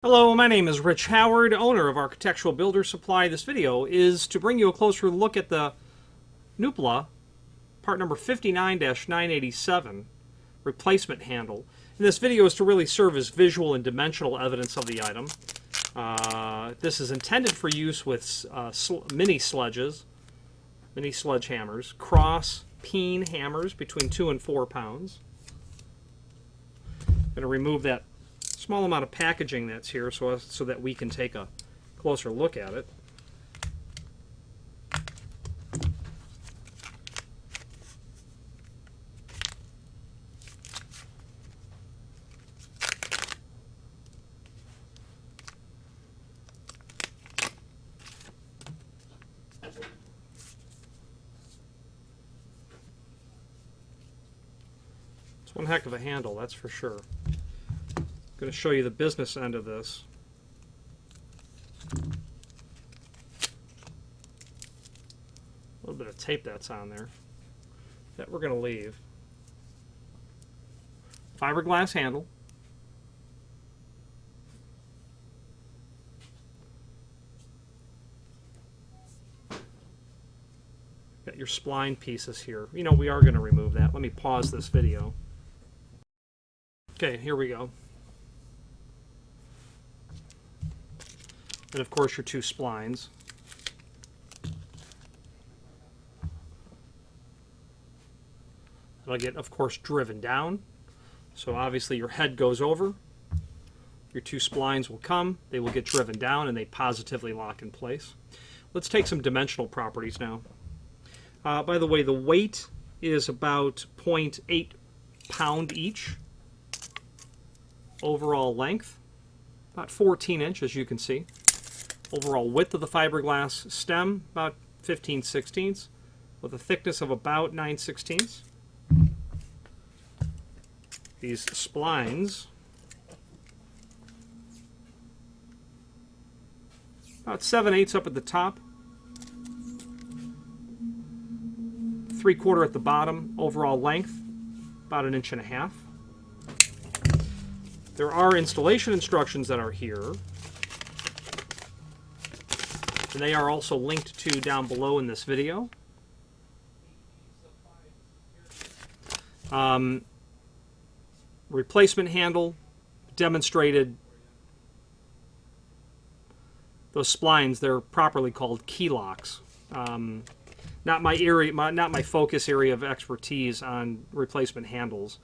Hello, my name is Rich Howard, owner of Architectural Builder Supply. This video is to bring you a closer look at the Nupla, part number 59-987, replacement handle. And this video is to really serve as visual and dimensional evidence of the item. This is intended for use with mini sledgehammers, cross peen hammers between 2 and 4 pounds. I'm going to remove that small amount of packaging that's here so that we can take a closer look at it. It's one heck of a handle, that's for sure. I'm going to show you the business end of this. A little bit of tape that's on there that we're going to leave. Fiberglass handle. Got your spline pieces here. You know, we are going to remove that. Let me pause this video. Okay, here we go. And of course your two splines. It'll get, of course, driven down. So obviously your head goes over. Your two splines will come. They will get driven down and they positively lock in place. Let's take some dimensional properties now. By the way, the weight is about 0.8 pound each. Overall length, about 14 inches, as you can see. Overall width of the fiberglass stem, about 15/16, with a thickness of about 9/16. These splines, about 7/8 up at the top, 3/4 at the bottom. Overall length, about 1.5 inches. There are installation instructions that are here. And they are also linked to down below in this video. Replacement handle demonstrated. Those splines, they're properly called key locks. Not my area, not my focus area of expertise on replacement handles.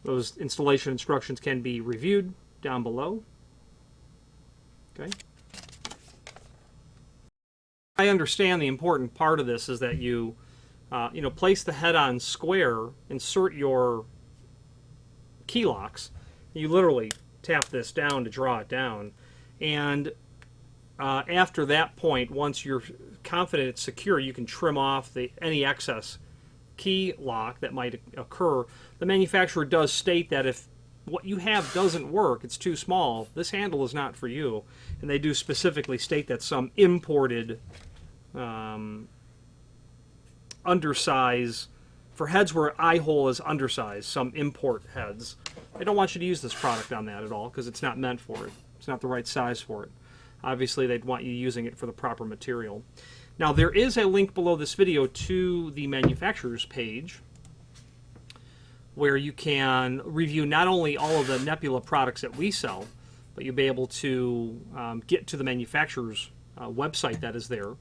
Those installation instructions can be reviewed down below. Okay. I understand the important part of this is that you, place the head on square, insert your key locks. You literally tap this down to draw it down, and after that point, once you're confident it's secure, you can trim off any excess key lock that might occur. The manufacturer does state that if what you have doesn't work, it's too small, this handle is not for you. And they do specifically state that some imported undersize, for heads where eye hole is undersized, some import heads, they don't want you to use this product on that at all because it's not meant for it. It's not the right size for it. Obviously, they'd want you using it for the proper material. Now, there is a link below this video to the manufacturer's page where you can review not only all of the Nebula products that we sell, but you'll be able to get to the manufacturer's website that is there.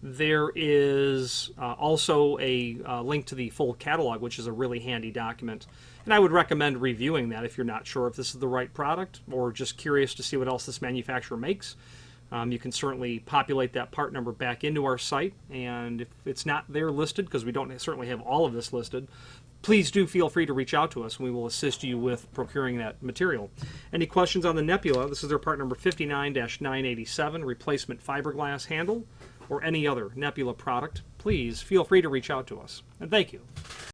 There is also a link to the full catalog, which is a really handy document. And I would recommend reviewing that if you're not sure if this is the right product or just curious to see what else this manufacturer makes. You can certainly populate that part number back into our site, and if it's not there listed, because we don't certainly have all of this listed, please do feel free to reach out to us and we will assist you with procuring that material. Any questions on the Nebula? This is their part number 59-987, replacement fiberglass handle, or any other Nebula product. Please feel free to reach out to us, and thank you.